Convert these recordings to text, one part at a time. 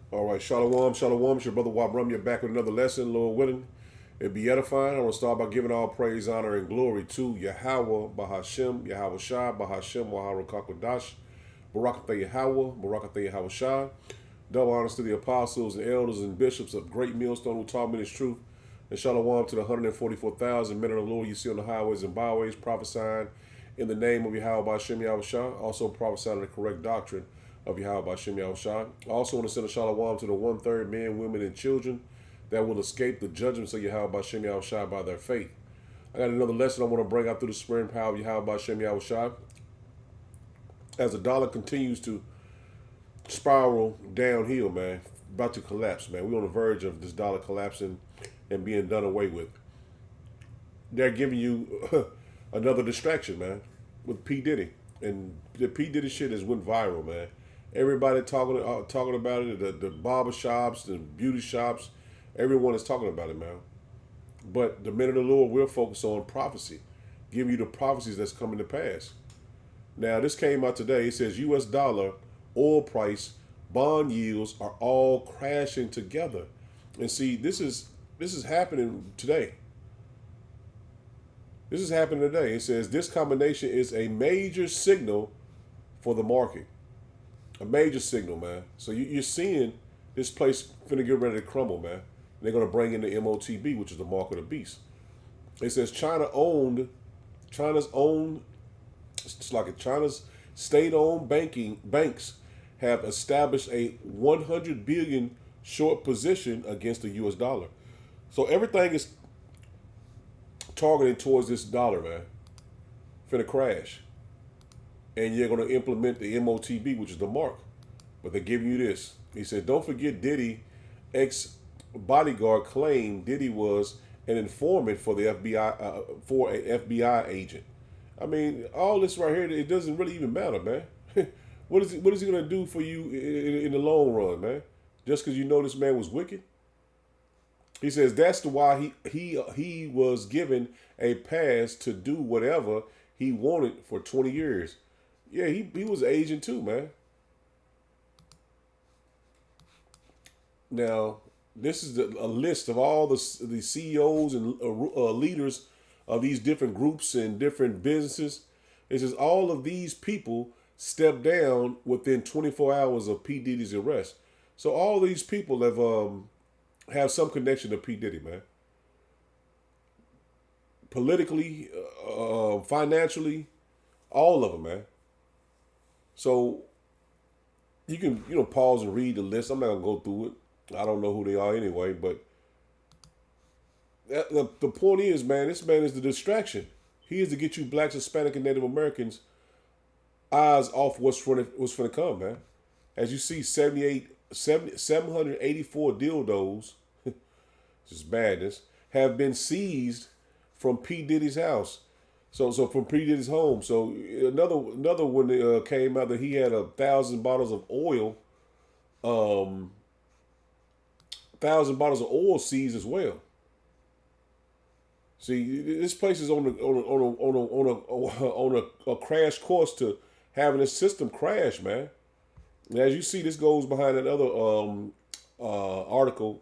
All right, Shalom, Shalom. It's your brother Wabram. You're back with another lesson, Lord willing. It be edifying. I want to start by giving all praise, honor, and glory to Yahweh, Bahashem, Yahweh Shah, Bahashem, Wahara Kakwadash, Barakatha Yahweh, Barakatha Yahweh Shah. Double honors to the apostles and elders and bishops of Great Millstone who taught me this truth. And Shalom to the 144,000 men of the Lord you see on the highways and byways, prophesying in the name of Yahweh Bashem Yahweh Shah, also prophesying the correct doctrine of Yahweh Bashem Yahweh Shah. I also want to send a Shalom to the one-third men, women, and children that will escape the judgments of Yahweh Bashem Yahweh Shah by their faith. I got another lesson I want to bring out through the spirit and power of Yahweh Bashem Yahweh Shah. As the dollar continues to spiral downhill, man, about to collapse, man. We're on the verge of this dollar collapsing and being done away with. They're giving you another distraction, man, with P. Diddy. And the P. Diddy shit has went viral, man. Everybody talking about it. The barber shops, the beauty shops, everyone is talking about it, man. But the men of the Lord will focus on prophecy, giving you the prophecies that's coming to pass. Now, this came out today. It says U.S. dollar, oil price, bond yields are all crashing together. And see, this is happening today. This is happening today. It says this combination is a major signal for the market. A major signal, man. So you're seeing this place finna get ready to crumble, man. And they're gonna bring in the MOTB, which is the mark of the beast. It says China's owned, it's like China's state-owned banks have established a 100 billion short position against the U.S. dollar. So everything is targeted towards this dollar, man. Finna crash. And you're going to implement the MOTB, which is the mark. But they're giving you this. He said, don't forget Diddy, ex-bodyguard claimed Diddy was an informant for the FBI, for an FBI agent. I mean, all this right here, it doesn't really even matter, man. What is he going to do for you in the long run, man? Just because you know this man was wicked? He says that's why he was given a pass to do whatever he wanted for 20 years. Yeah, he was an agent too, man. Now, this is a list of all the CEOs and leaders of these different groups and different businesses. It says all of these people stepped down within 24 hours of P. Diddy's arrest. So all these people have some connection to P. Diddy, man. Politically, financially, all of them, man. So you can, pause and read the list. I'm not gonna go through it. I don't know who they are anyway, but the point is, man, this man is the distraction. He is to get you blacks, Hispanic, and Native Americans eyes off what's going to come, man. As you see, 784 dildos, just badness, have been seized from P. Diddy's house. So from P. Diddy's home. So another one came out that he had 1,000 bottles of oil, 1,000 bottles of oil seized as well. See, this place is on a crash course to having this system crash, man. And as you see, this goes behind that other article.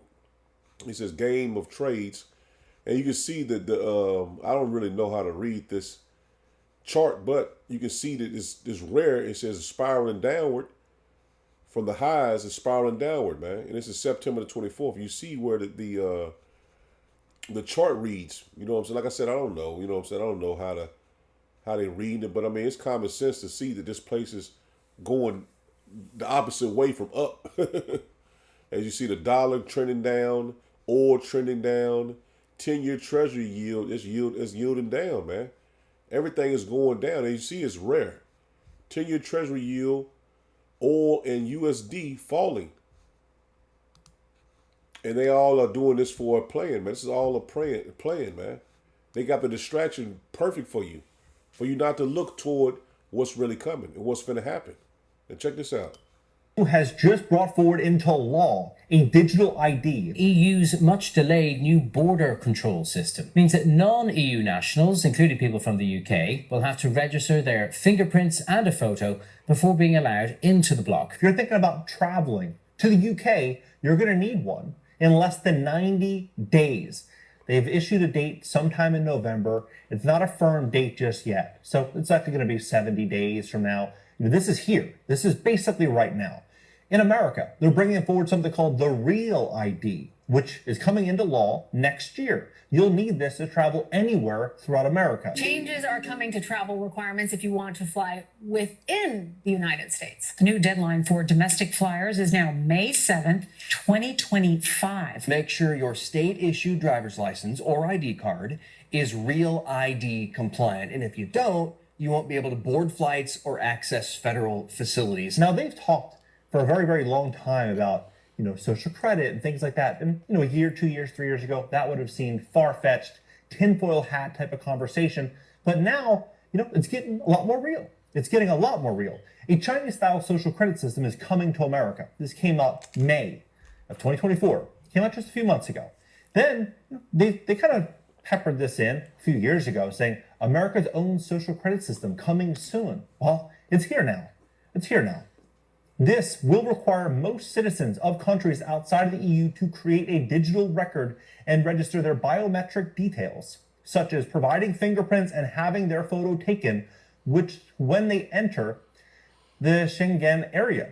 It says Game of Trades. And you can see that I don't really know how to read this chart, but you can see that it's rare. It says spiraling downward from the highs. It's spiraling downward, man. And this is September the 24th. You see where the chart reads. You know what I'm saying? Like I said, I don't know. You know what I'm saying? I don't know how they read it, but I mean, it's common sense to see that this place is going the opposite way from up. As you see the dollar trending down, oil trending down, 10-year treasury yield is yielding down, man. Everything is going down. And you see it's rare. 10-year treasury yield, oil and USD falling. And they all are doing this for a plan, man. This is all a plan, man. They got the distraction perfect for you not to look toward what's really coming and what's going to happen. And check this out. Has just brought forward into law a digital ID. EU's much delayed new border control system means that non-EU nationals, including people from the UK, will have to register their fingerprints and a photo before being allowed into the bloc. If you're thinking about traveling To the UK, you're going to need one in less than 90 days. They've issued a date sometime in November. It's not a firm date just yet. So it's actually going to be 70 days from now. This is here. This is basically right now. In America, they're bringing forward something called the Real ID, which is coming into law next year. You'll need this to travel anywhere throughout America. Changes are coming to travel requirements if you want to fly within the United States. The new deadline for domestic flyers is now May 7th, 2025. Make sure your state-issued driver's license or ID card is Real ID compliant. And if you don't, you won't be able to board flights or access federal facilities. Now, they've talked for a very, very long time about, social credit and things like that. And, a year, 2 years, 3 years ago, that would have seemed far-fetched, tinfoil hat type of conversation. But now, it's getting a lot more real. It's getting a lot more real. A Chinese-style social credit system is coming to America. This came out May of 2024. It came out just a few months ago. Then they kind of peppered this in a few years ago, saying America's own social credit system coming soon. Well, it's here now. It's here now. This will require most citizens of countries outside of the EU to create a digital record and register their biometric details, such as providing fingerprints and having their photo taken, which when they enter the Schengen area.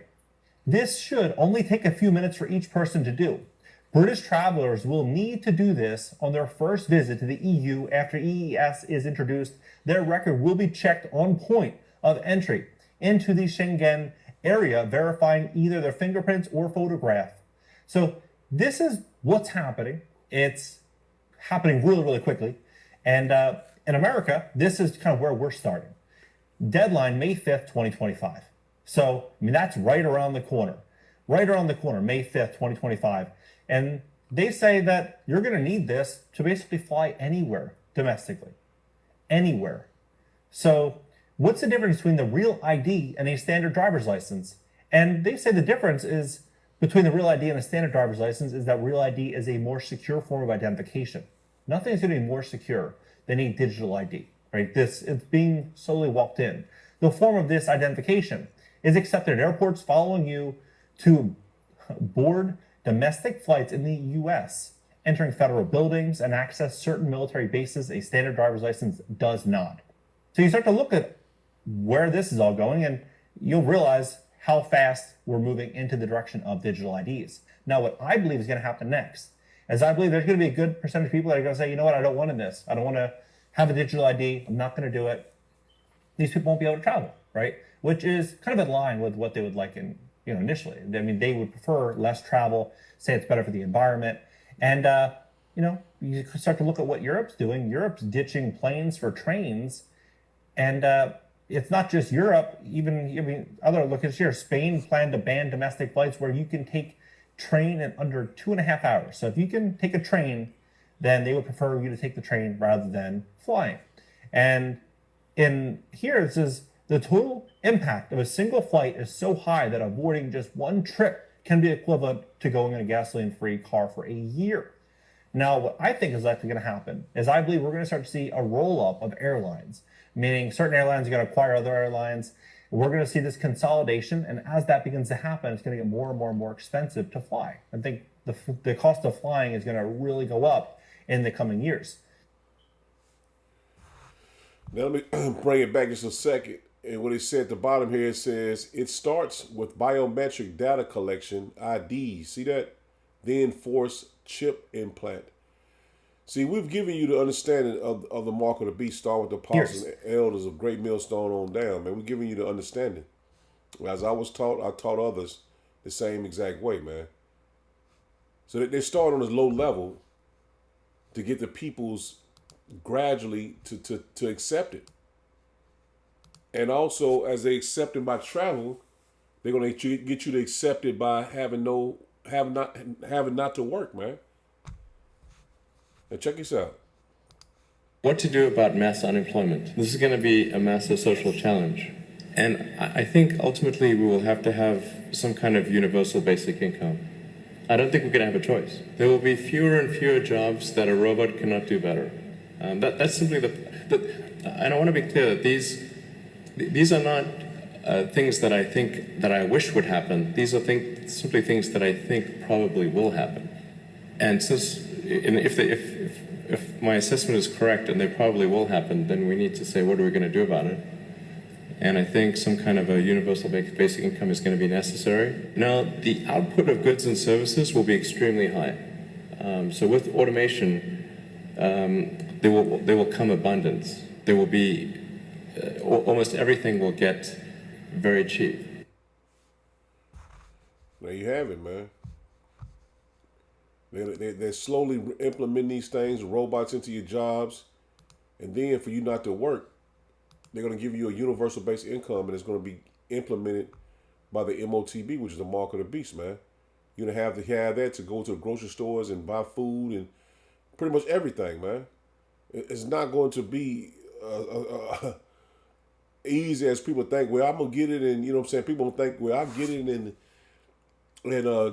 This should only take a few minutes for each person to do. British travelers will need to do this on their first visit to the EU after EES is introduced. Their record will be checked on point of entry into the Schengen area, verifying either their fingerprints or photograph. So this is what's happening. It's happening really, really quickly. And in America, this is kind of where we're starting. Deadline, May 5th, 2025. So, that's right around the corner. Right around the corner, May 5th, 2025. And they say that you're going to need this to basically fly anywhere domestically. Anywhere. So, what's the difference between the Real ID and a standard driver's license? And they say the difference is between the Real ID and a standard driver's license is that Real ID is a more secure form of identification. Nothing is going to be more secure than a digital ID, right? It's being slowly walked in. The form of this identification is accepted at airports following you to board domestic flights in the U.S., entering federal buildings and access certain military bases. A standard driver's license does not. So you start to look at where this is all going, and you'll realize how fast we're moving into the direction of digital IDs. Now, what I believe is going to happen next is I believe there's going to be a good percentage of people that are going to say, you know what, I don't want this. I don't want to have a digital ID. I'm not going to do it. These people won't be able to travel, right? Which is kind of in line with what they would like initially. They would prefer less travel, say it's better for the environment. And, you start to look at what Europe's doing. Europe's ditching planes for trains. And it's not just Europe, other locations here. Spain planned to ban domestic flights where you can take train in under 2.5 hours. So if you can take a train, then they would prefer you to take the train rather than flying. And in here, it says the total impact of a single flight is so high that avoiding just one trip can be equivalent to going in a gasoline-free car for a year. Now, what I think is likely going to happen is I believe we're going to start to see a roll-up of airlines, meaning certain airlines are going to acquire other airlines. We're going to see this consolidation, and as that begins to happen, it's going to get more and more and more expensive to fly. I think the cost of flying is going to really go up in the coming years. Now let me bring it back just a second. And what it said at the bottom here, it says, it starts with biometric data collection, ID. See that? Then force chip implant. See, we've given you the understanding of the mark of the beast, start with the apostles and elders of Great Millstone on down, man. We're giving you the understanding. As I was taught, I taught others the same exact way, man. So they start on this low level to get the peoples gradually to accept it. And also, as they accept it by travel, they're gonna get you to accept it by having not to work, man. Now check this out. What to do about mass unemployment? This is going to be a massive social challenge. And I think ultimately we will have to have some kind of universal basic income. I don't think we're going to have a choice. There will be fewer and fewer jobs that a robot cannot do better. That's simply and I want to be clear that these are not things that I think that I wish would happen. These are simply things that I think probably will happen. And if my assessment is correct and they probably will happen, then we need to say, what are we going to do about it? And I think some kind of a universal basic income is going to be necessary. Now, the output of goods and services will be extremely high. So with automation, there will come abundance. There will be almost everything will get very cheap. There you have it, man. They're slowly implementing these things, robots into your jobs, and then for you not to work, they're going to give you a universal basic income, and it's going to be implemented by the MOTB, which is the mark of the beast, man. You're going to have that to go to the grocery stores and buy food and pretty much everything, man. It's not going to be easy as people think. Well, I'm going to get it, and you know what I'm saying? People don't think, well, I'll get it and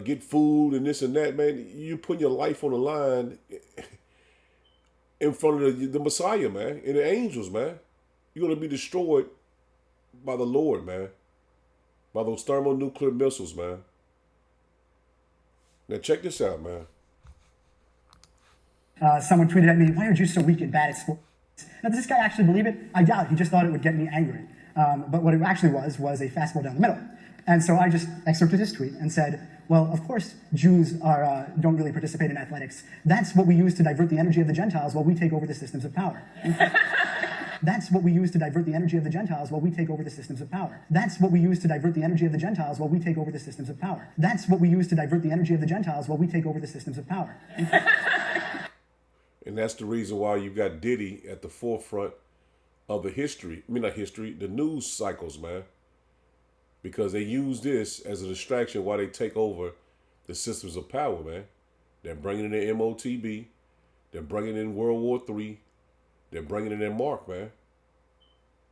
get food and this and that, man. You putting your life on the line in front of the Messiah, man, and the angels, man. You're going to be destroyed by the Lord, man, by those thermonuclear missiles, man. Now check this out, man. Someone tweeted at me, "Why are Jews so weak and bad at sports?" Now, does this guy actually believe it? I doubt it. He just thought it would get me angry. But what it actually was a fastball down the middle. And so I just excerpted his tweet and said, well, of course, Jews don't really participate in athletics. That's what we use to divert the energy of the Gentiles while we take over the systems of power. That's what we use to divert the energy of the Gentiles while we take over the systems of power. That's what we use to divert the energy of the Gentiles while we take over the systems of power. That's what we use to divert the energy of the Gentiles while we take over the systems of power. And that's the reason why you got Diddy at the forefront of the news cycles, man. Because they use this as a distraction while they take over the systems of power, man. They're bringing in the MOTB. They're bringing in World War III. They're bringing in their mark, man.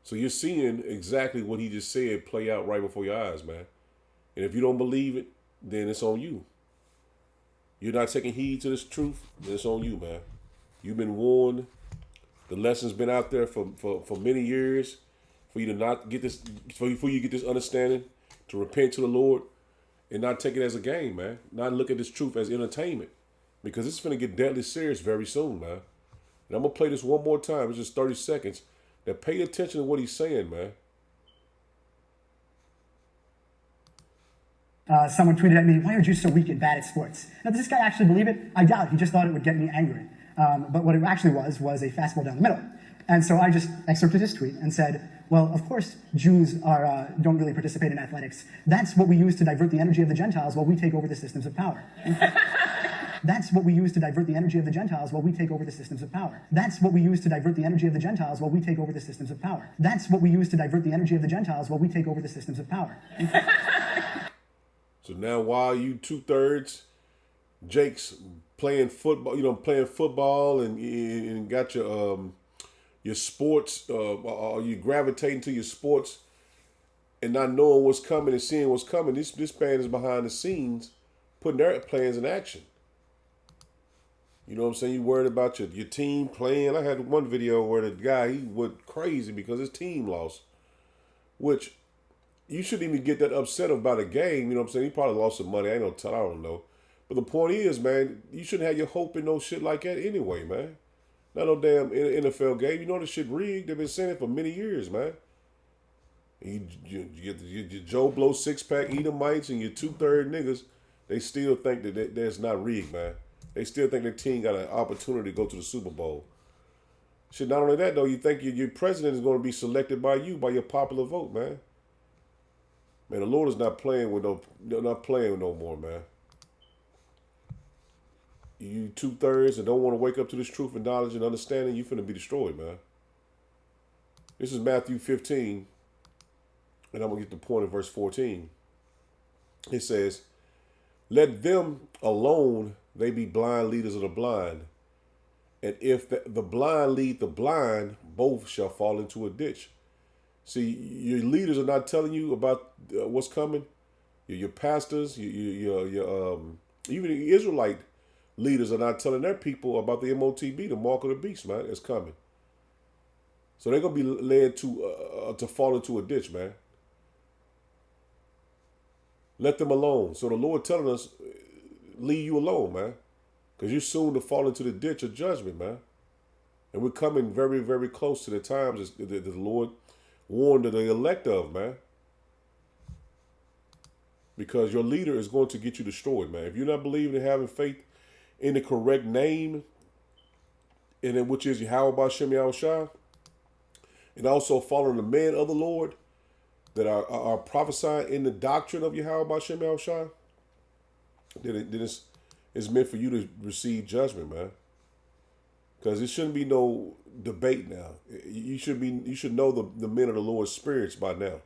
So you're seeing exactly what he just said play out right before your eyes, man. And if you don't believe it, then it's on you. You're not taking heed to this truth, then it's on you, man. You've been warned. The lesson's been out there for many years. For you to not get this, for you get this understanding, to repent to the Lord, and not take it as a game, man. Not look at this truth as entertainment, because it's going to get deadly serious very soon, man. And I'm gonna play this one more time. It's just 30 seconds. Now pay attention to what he's saying, man. Someone tweeted at me, "Why are Jews so weak and bad at sports?" Now, does this guy actually believe it? I doubt it. He just thought it would get me angry. But what it actually was a fastball down the middle. And so I just excerpted his tweet and said, well, of course, Jews don't really participate in athletics. That's what we use to divert the energy of the Gentiles while we take over the systems of power. That's what we use to divert the energy of the Gentiles while we take over the systems of power. That's what we use to divert the energy of the Gentiles while we take over the systems of power. That's what we use to divert the energy of the Gentiles while we take over the systems of power. So now while you 2/3 Jake's playing football, and got your sports, you gravitating to your sports and not knowing what's coming and seeing what's coming. This band is behind the scenes putting their plans in action. You know what I'm saying? You worried about your team playing. I had one video where the guy, he went crazy because his team lost, which you shouldn't even get that upset about a game. You know what I'm saying? He probably lost some money. I don't know. But the point is, man, you shouldn't have your hope in no shit like that anyway, man. Not no damn NFL game. You know this shit rigged. They've been saying it for many years, man. You get your Joe Blow 6-pack Edomites and your 2/3 niggas, they still think that that's not rigged, man. They still think their team got an opportunity to go to the Super Bowl. Shit, not only that, though, you think your president is going to be selected by you, by your popular vote, man. Man, the Lord is not playing with no more, man. You 2/3 and don't want to wake up to this truth and knowledge and understanding, you finna be destroyed, man. This is Matthew 15, and I'm going to get the point in verse 14. It says, "Let them alone, they be blind leaders of the blind. And if the blind lead the blind, both shall fall into a ditch." See, your leaders are not telling you about what's coming. Your pastors, even the Israelite leaders are not telling their people about the MOTB, the mark of the beast, man. It's coming. So they're gonna be led to fall into a ditch, man. Let them alone. So the Lord telling us, leave you alone, man. Because you're soon to fall into the ditch of judgment, man. And we're coming very, very close to the times that the Lord warned the elect of, man. Because your leader is going to get you destroyed, man. If you're not believing and having faith in the correct name, and in which is Yahweh B'Shem Yahushua, and also following the men of the Lord that are prophesying in the doctrine of Yahweh B'Shem Yahushua, then it's meant for you to receive judgment, man. Because it shouldn't be no debate now. You should know the men of the Lord's spirits by now.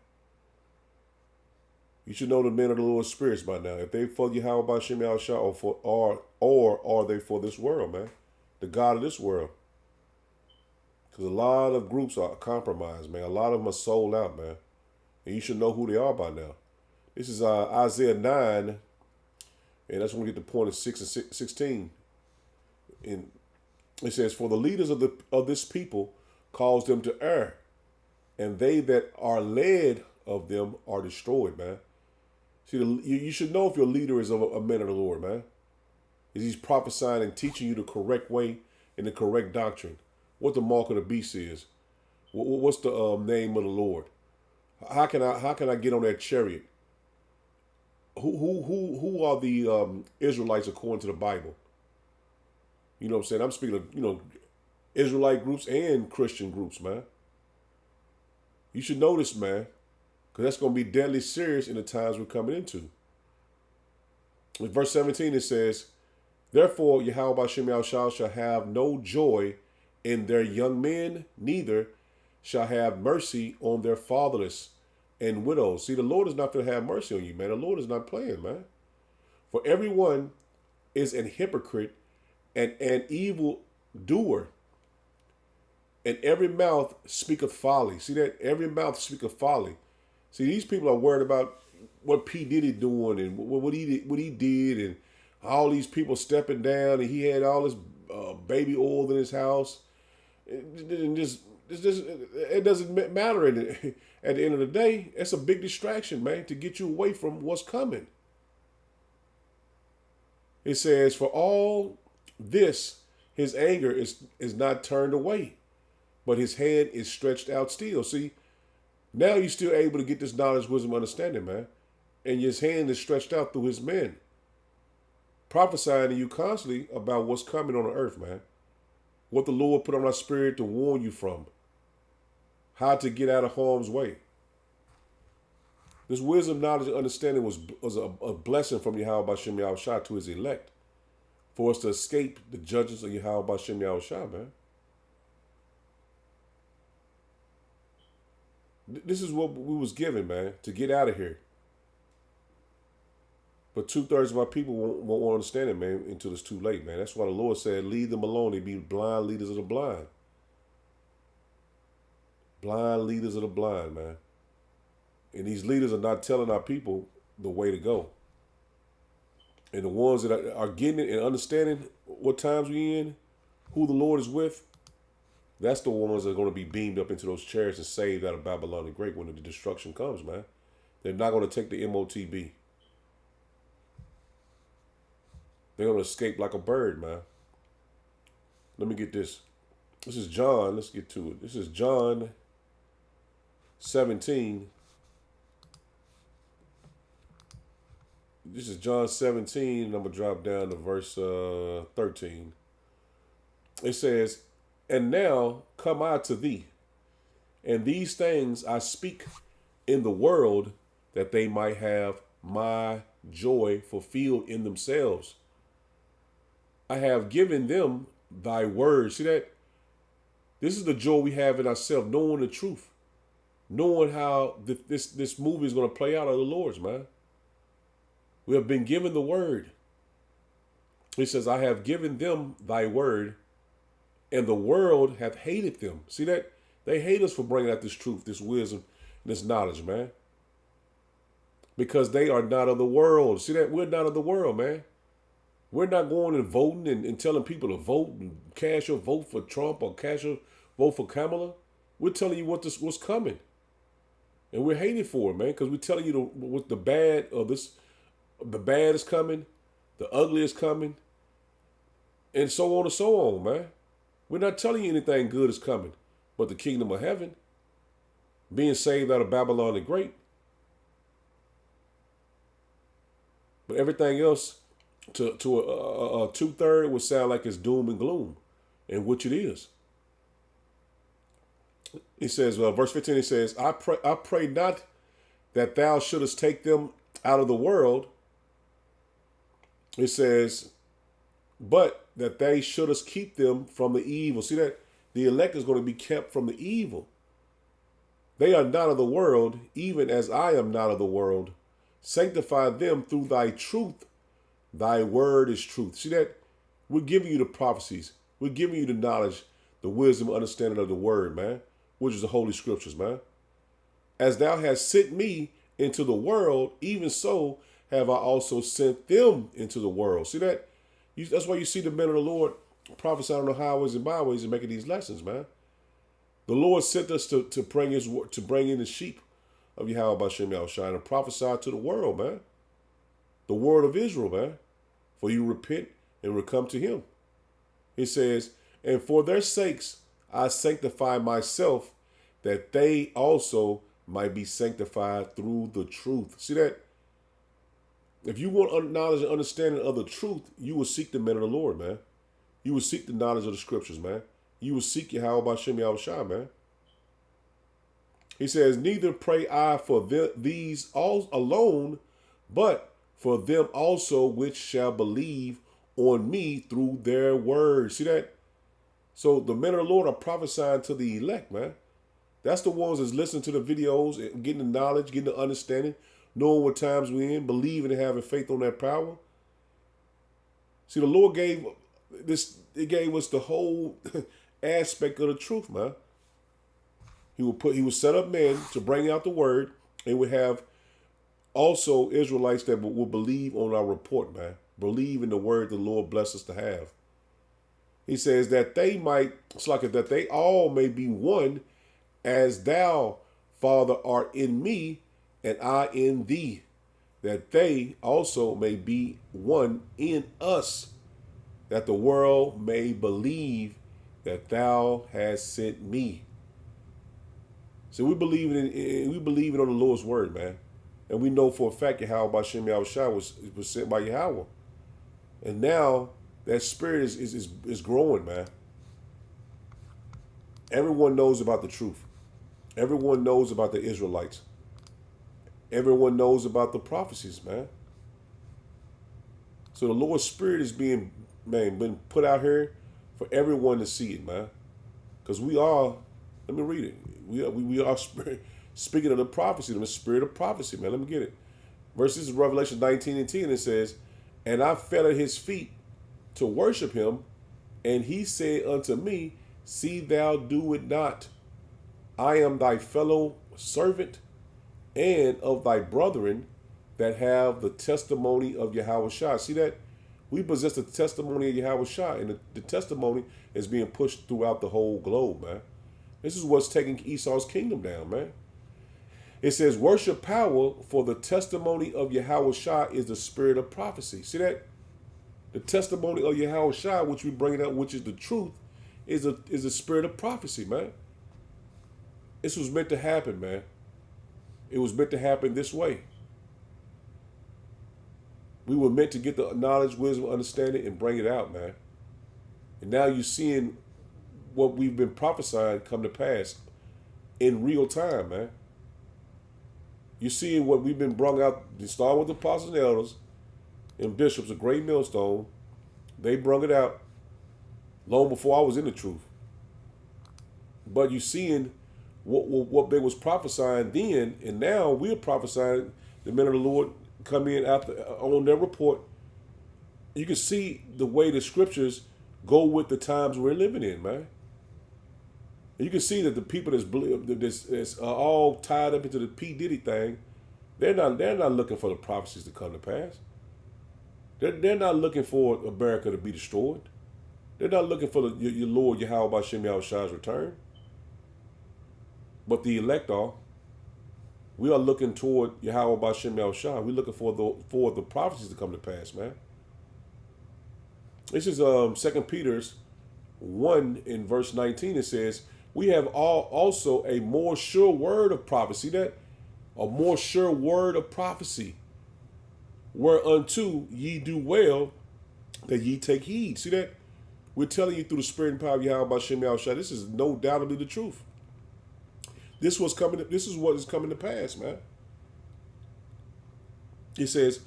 You should know the men of the Lord's spirits by now. If they for Yahweh B'Shem Yahushua or are they for this world, man? The God of this world. Because a lot of groups are compromised, man. A lot of them are sold out, man. And you should know who they are by now. This is Isaiah 9, and that's when we get to point of 6 and 16. And it says, "For the leaders of this people cause them to err, and they that are led of them are destroyed," man. See, you should know if your leader is a man of the Lord, man. Is he's prophesying and teaching you the correct way and the correct doctrine. What the mark of the beast is. What's the name of the Lord? How can I get on that chariot? Who are the Israelites according to the Bible? You know what I'm saying? I'm speaking of, Israelite groups and Christian groups, man. You should know this, man. Because that's going to be deadly serious in the times we're coming into. In verse 17 it says, "Therefore Yahweh B'Shem Yahushua shall have no joy in their young men, neither shall have mercy on their fatherless and widows." See, the Lord is not going to have mercy on you, man. The Lord is not playing, man. "For everyone is an hypocrite and an evil doer, and every mouth speaketh folly." See that? Every mouth speaketh folly. See, these people are worried about what P. Diddy doing and what he did, and all these people stepping down, and he had all this baby oil in his house. It doesn't matter at the end of the day. It's a big distraction, man, to get you away from what's coming. It says, "For all this, his anger is not turned away, but his hand is stretched out still." See, now you're still able to get this knowledge, wisdom, understanding, man. And his hand is stretched out through his men, prophesying to you constantly about what's coming on the earth, man. What the Lord put on our spirit to warn you from. How to get out of harm's way. This wisdom, knowledge, and understanding was a blessing from Yahweh B'Shem Yahushua to his elect, for us to escape the judgments of Yahweh B'Shem Yahushua, man. This is what we was given, man, to get out of here. But 2/3 of our people won't understand it, man, until it's too late, man. That's why the Lord said, leave them alone. They be blind leaders of the blind. Blind leaders of the blind, man. And these leaders are not telling our people the way to go. And the ones that are getting it and understanding what times we in, who the Lord is with, that's the ones that are going to be beamed up into those chariots and saved out of Babylon the Great when the destruction comes, man. They're not going to take the MOTB. They're going to escape like a bird, man. Let me get this. This is John. Let's get to it. This is John 17. This is John 17, and I'm going to drop down to verse 13. It says, "And now come I to thee, and these things I speak in the world, that they might have my joy fulfilled in themselves. I have given them thy word." See that? This is the joy we have in ourselves, knowing the truth. Knowing how this movie is going to play out of the Lord's, man. We have been given the word. He says, "I have given them thy word, and the world hath hated them." See that? They hate us for bringing out this truth, this wisdom, this knowledge, man. Because they are not of the world. See that? We're not of the world, man. We're not going and voting and telling people to vote and cast your vote for Trump or cast your vote for Kamala. We're telling you what's coming. And we're hated for it, man, because we're telling you what the bad of this The bad is coming, the ugly is coming, and so on and so on, man. We're not telling you anything good is coming, but the kingdom of heaven, being saved out of Babylon the Great. But everything else, to a 2/3 would sound like it's doom and gloom, and which it is. He says, verse 15, he says, I pray not that thou shouldest take them out of the world. It says, but that they shouldest keep them from the evil. See that? The elect is going to be kept from the evil. They are not of the world, even as I am not of the world. Sanctify them through thy truth. Thy word is truth. See that? We're giving you the prophecies. We're giving you the knowledge, the wisdom, understanding of the word, man, which is the Holy Scriptures, man. As thou hast sent me into the world, even so have I also sent them into the world. See that? That's why you see the men of the Lord prophesying on the highways and byways and making these lessons, man. The Lord sent us to bring in the sheep of Yahweh B'Shem Yahushua and prophesy to the world, man. The word of Israel, man. For you repent and will come to him. He says, and for their sakes I sanctify myself, that they also might be sanctified through the truth. See that? If you want knowledge and understanding of the truth, you will seek the men of the Lord, man. You will seek the knowledge of the scriptures, man. You will seek Yahweh B'Shem Yahushua, man. He says, neither pray I for these all alone, but for them also which shall believe on me through their word. See that? So the men of the Lord are prophesying to the elect, man. That's the ones that's listening to the videos, getting the knowledge, getting the understanding, knowing what times we're in, believing and having faith on that power. See, the Lord gave this, it gave us the whole aspect of the truth, man. He would set up men to bring out the word, and would have also Israelites that will believe on our report, man. Believe in the word the Lord bless us to have. He says that they might, it's like that they all may be one, as thou, Father, art in me, and I in thee, that they also may be one in us, that the world may believe that thou hast sent me. So we believe on the Lord's word, man. And we know for a fact Yahweh B'Shem Yahushua was sent by Yahweh. And now that spirit is growing, man. Everyone knows about the truth. Everyone knows about the Israelites. Everyone knows about the prophecies, man. So the Lord's spirit is been put out here for everyone to see it, man. Because we are, let me read it. We are speaking of the prophecy, the spirit of prophecy, man. Let me get it. Verses of Revelation 19:10, it says, and I fell at his feet to worship him, and he said unto me, see thou do it not. I am thy fellow servant and of thy brethren that have the testimony of Yahushua. See that? We possess the testimony of Yahushua, and the testimony is being pushed throughout the whole globe, man. This is what's taking Esau's kingdom down, man. It says, worship power, for the testimony of Yahushua is the spirit of prophecy. See that? The testimony of Yahushua, which we bring up, which is the truth, is the spirit of prophecy, man. This was meant to happen, man. It was meant to happen this way. We were meant to get the knowledge, wisdom, understanding, and bring it out, man. And now you're seeing what we've been prophesying come to pass in real time, man. You're seeing what we've been brought out, starting with the apostles and elders and bishops, a great millstone. They brung it out long before I was in the truth. But you're seeing what they was prophesying then, and now we're prophesying. The men of the Lord come in after on their report. You can see the way the scriptures go with the times we're living in, man. And you can see that the people that's all tied up into the P. Diddy thing, they're not looking for the prophecies to come to pass. They're not looking for America to be destroyed. They're not looking for your Lord Yahweh B'Shem Yahushua's return. But the elect are. We are looking toward Yahweh Bashem Yahushua. We're looking for the prophecies to come to pass, man. This is 2 Peter's 1 in verse 19. It says, we have also a more sure word of prophecy. That a more sure word of prophecy, whereunto ye do well that ye take heed. See that? We're telling you through the spirit and power of Yahweh Bashem Yahushua. This is no doubtedly the truth. This is what is coming to pass, man. It says,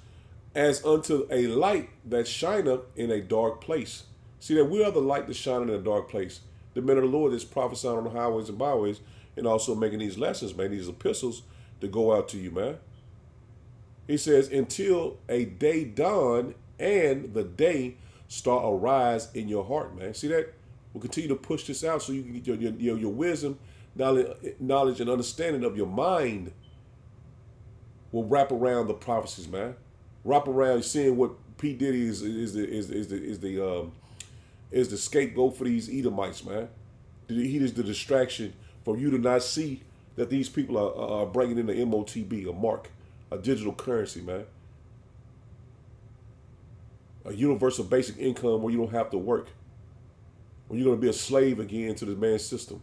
as unto a light that shineth in a dark place. See that we are the light that shineth in a dark place. The men of the Lord is prophesying on the highways and byways, and also making these lessons, man, these epistles to go out to you, man. He says, until a day dawn and the day start arise in your heart, man. See that? We'll continue to push this out so you can get your wisdom, knowledge and understanding of your mind will wrap around the prophecies, man. Wrap around seeing what P. Diddy is the scapegoat for these Edomites, man. He is the distraction for you to not see that these people are bringing in the MOTB, a mark, a digital currency, man. A universal basic income where you don't have to work. When you're going to be a slave again to the man's system.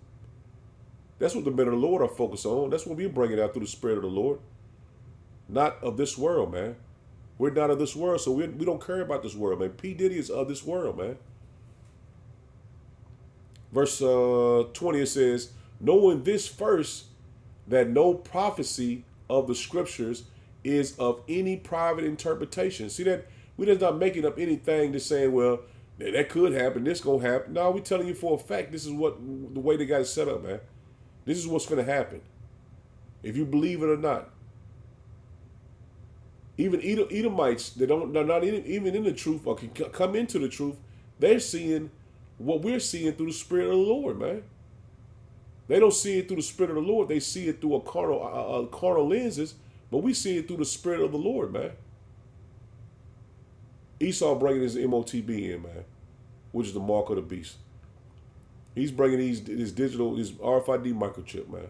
That's what the men of the Lord are focused on. That's what we're bringing out through the Spirit of the Lord. Not of this world, man. We're not of this world, so we don't care about this world, man. P. Diddy is of this world, man. Verse 20, it says, knowing this first, that no prophecy of the scriptures is of any private interpretation. See that? We're just not making up anything just saying, well, that could happen, this gonna happen. No, we're telling you for a fact this is the way they got it set up, man. This is what's gonna happen. If you believe it or not. Even Edomites, they're not even in the truth or can come into the truth, they're seeing what we're seeing through the Spirit of the Lord, man. They don't see it through the Spirit of the Lord. They see it through a carnal lenses, but we see it through the Spirit of the Lord, man. Esau bringing his MOTB in, man, which is the mark of the beast. He's bringing his RFID microchip, man.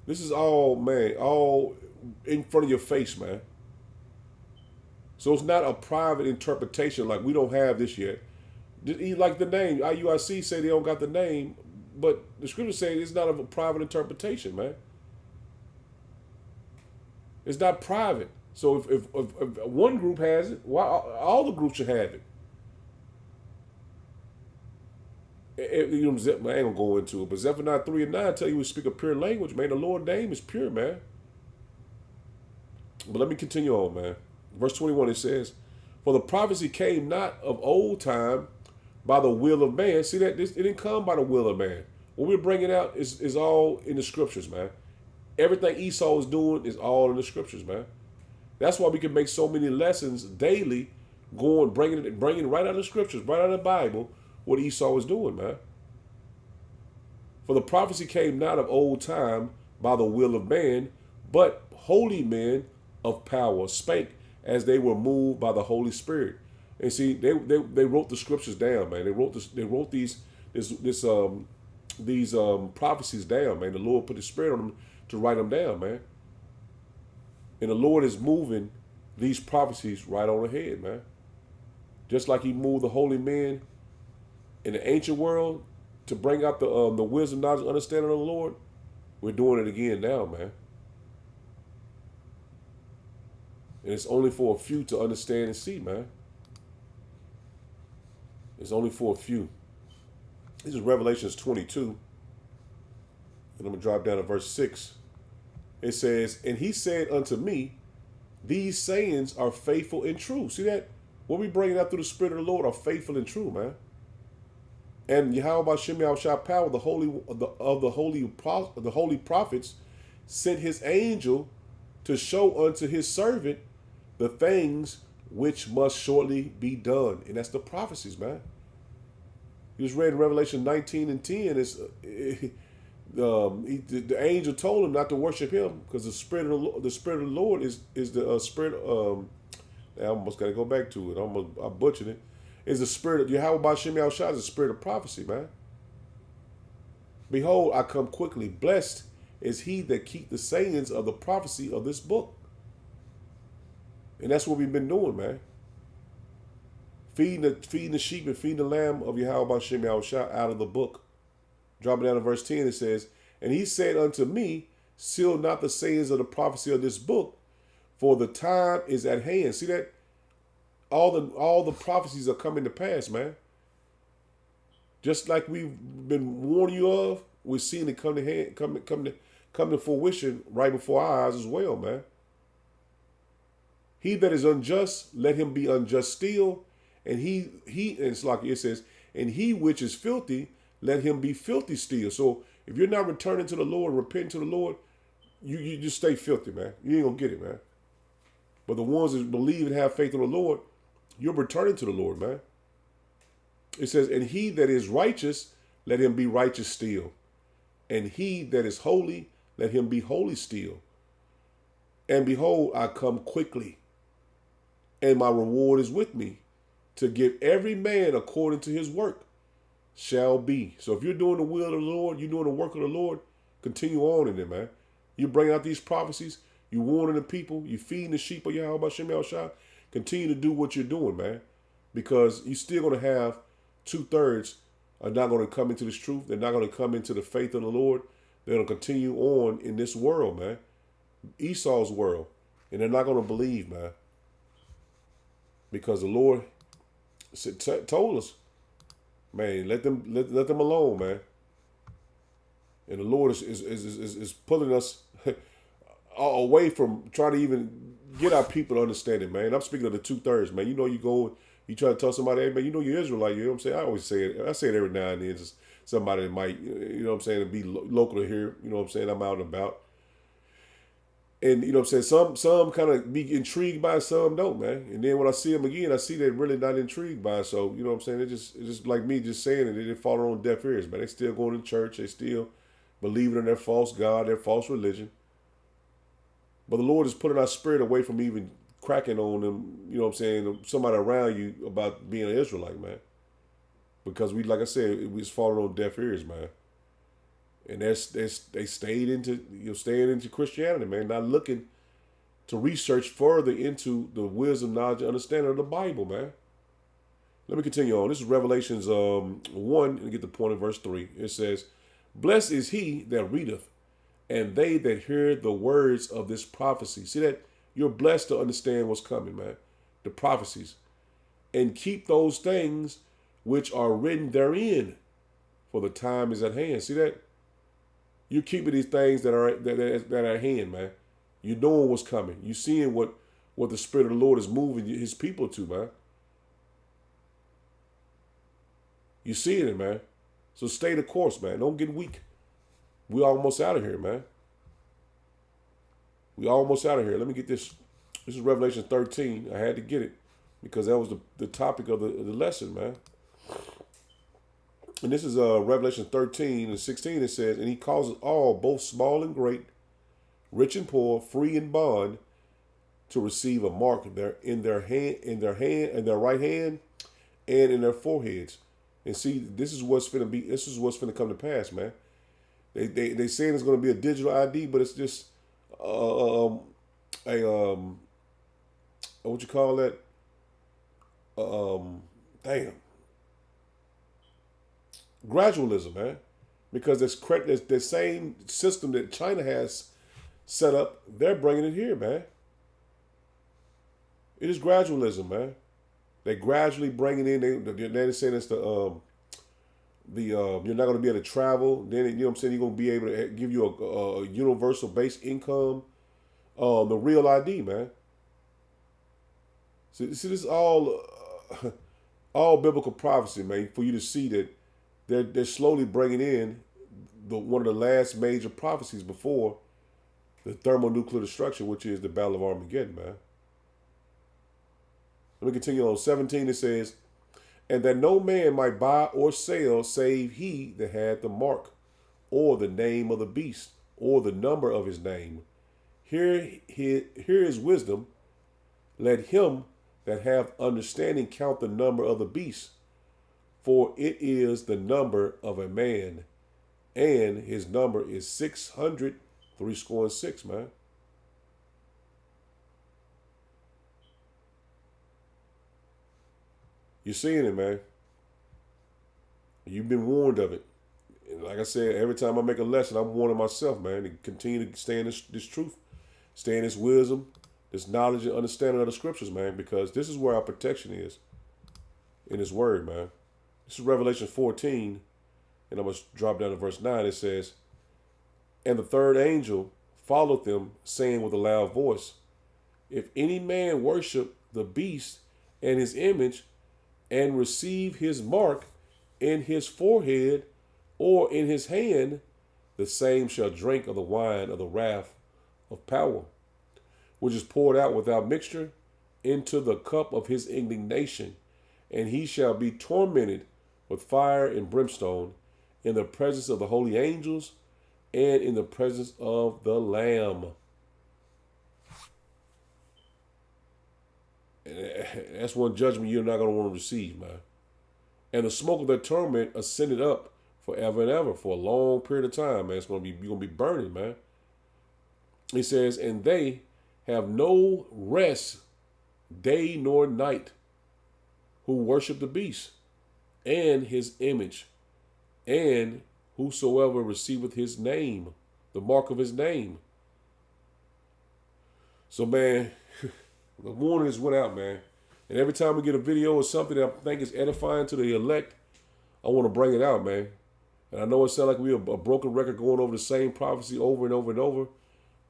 This is all, man, all in front of your face, man. So it's not a private interpretation like we don't have this yet. Like the name, IUIC say they don't got the name, but the scripture say it's not a private interpretation, man. It's not private. So if one group has it, why all the groups should have it? You know, I ain't gonna go into it, but Zephaniah 3 and 9 tell you we speak a pure language, man. The Lord's name is pure, man. But let me continue on, man. Verse 21, it says, for the prophecy came not of old time by the will of man. See that? It didn't come by the will of man. What we're bringing out is all in the scriptures, man. Everything Esau is doing is all in the scriptures, man. That's why we can make so many lessons daily, bringing right out of the scriptures, right out of the Bible, what Esau was doing, man. For the prophecy came not of old time by the will of man, but holy men of power spake as they were moved by the Holy Spirit. And see, they wrote the scriptures down, man. They wrote these prophecies down, man. The Lord put His Spirit on them to write them down, man. And the Lord is moving these prophecies right on ahead, man. Just like He moved the holy men in the ancient world to bring out the wisdom, knowledge, and understanding of the Lord, we're doing it again now, man. And it's only for a few to understand and see, man. It's only for a few. This is Revelations 22. And I'm going to drop down to verse 6. It says, and He said unto me, these sayings are faithful and true. See that? What we bringing out through the Spirit of the Lord are faithful and true, man. And Yahweh Bashem Yahushua power, the holy prophets, sent His angel to show unto His servant the things which must shortly be done. And that's the prophecies, man. You just read in Revelation 19 and 10. The angel told him not to worship him because the Spirit of the Lord is the spirit. I almost got to go back to it. I butchered it. Is the spirit of Yahweh Bashem Yahushua is the spirit of prophecy, man. Behold, I come quickly. Blessed is he that keep the sayings of the prophecy of this book. And that's what we've been doing, man. Feeding the sheep and feeding the lamb of Yahweh Shem Yahushua out of the book. Dropping down to verse 10, it says, and he said unto me, seal not the sayings of the prophecy of this book, for the time is at hand. See that? All the prophecies are coming to pass, man. Just like we've been warning you of, we're seeing it come to fruition right before our eyes as well, man. He that is unjust, let him be unjust still. And and it's like it says, and he which is filthy, let him be filthy still. So if you're not returning to the Lord, repenting to the Lord, you just stay filthy, man. You ain't gonna get it, man. But the ones that believe and have faith in the Lord, you're returning to the Lord, man. It says, and he that is righteous, let him be righteous still. And he that is holy, let him be holy still. And behold, I come quickly, and my reward is with me, to give every man according to his work shall be. So if you're doing the will of the Lord, you're doing the work of the Lord, continue on in it, man. You bring out these prophecies, you warning the people, you feeding the sheep of Yahweh Shem Yahushua. Continue to do what you're doing, man. Because you're still going to have 2/3 are not going to come into this truth. They're not going to come into the faith of the Lord. They're going to continue on in this world, man. Esau's world. And they're not going to believe, man. Because the Lord told us, man, let them alone, man. And the Lord is pulling us away from trying to even get our people to understand it, man. I'm speaking of the 2/3, man. You know, you try to tell somebody, hey, man, you know you're Israelite. You know what I'm saying? I always say it. I say it every now and then. Just somebody that might, you know what I'm saying, to be local to here. You know what I'm saying? I'm out and about. And, you know what I'm saying, some kind of be intrigued by it, some don't, man. And then when I see them again, I see they're really not intrigued by it. So, you know what I'm saying, it's just like me just saying it. They didn't fall on deaf ears, man. They still going to church. They still believing in their false God, their false religion. But the Lord is putting our spirit away from even cracking on them, you know what I'm saying, somebody around you about being an Israelite, man. Because we, like I said, we was falling on deaf ears, man. And they stayed staying into Christianity, man, not looking to research further into the wisdom, knowledge, and understanding of the Bible, man. Let me continue on. This is Revelations 1, and get the point in verse 3. It says, blessed is he that readeth, and they that hear the words of this prophecy. See that? You're blessed to understand what's coming, man. The prophecies. And keep those things which are written therein, for the time is at hand. See that? You're keeping these things that are at hand, man. You're knowing what's coming. You're seeing what the Spirit of the Lord is moving his people to, man. You're seeing it, man. So stay the course, man. Don't get weak. We're almost out of here, man. We almost out of here. Let me get this. This is Revelation 13. I had to get it because that was the topic of the lesson, man. And this is Revelation 13 and 16. It says, and he causes all, both small and great, rich and poor, free and bond, to receive a mark in their right hand, and in their foreheads. And see, this is what's finna come to pass, man. They saying it's gonna be a digital ID, but it's just what you call that? Gradualism, man. Because the same system that China has set up, they're bringing it here, man. It is gradualism, man. They're gradually bringing in. They're saying it's you're not going to be able to travel. Then you know what I'm saying. You're going to be able to give you a universal base income, the real ID, man. See, this is all biblical prophecy, man. For you to see that they're slowly bringing in one of the last major prophecies before the thermonuclear destruction, which is the Battle of Armageddon, man. Let me continue on. 17, it says, and that no man might buy or sell save he that had the mark, or the name of the beast, or the number of his name. Here is wisdom. Let him that have understanding count the number of the beast, for it is the number of a man, and his number is 613. 6, man. You're seeing it, man. You've been warned of it. And like I said, every time I make a lesson, I'm warning myself, man, to continue to stay in this truth, stay in this wisdom, this knowledge and understanding of the scriptures, man, because this is where our protection is in his word, man. This is Revelation 14, and I'm going to drop down to verse 9. It says, "And the third angel followed them, saying with a loud voice, If any man worship the beast and his image, and receive his mark in his forehead or in his hand, the same shall drink of the wine of the wrath of power, which is poured out without mixture into the cup of his indignation, and he shall be tormented with fire and brimstone in the presence of the holy angels and in the presence of the Lamb." And that's one judgment you're not going to want to receive, man. "And the smoke of their torment ascended up forever and ever," for a long period of time, man. You're gonna be burning, man. He says, "And they have no rest day nor night, who worship the beast and his image, and whosoever receiveth his name, the mark of his name." So, man, the warning has went out, man. And every time we get a video or something that I think is edifying to the elect, I want to bring it out, man. And I know it sounds like we're a broken record going over the same prophecy over and over and over,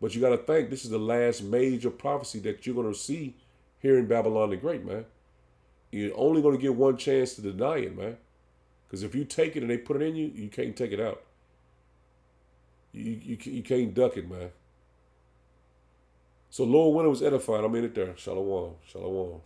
but you got to think this is the last major prophecy that you're going to see here in Babylon the Great, man. You're only going to get one chance to deny it, man. Because if you take it and they put it in you, you can't take it out. You can't duck it, man. So Lord, when it was edifying, I'm in it there. Shalom. Shalom.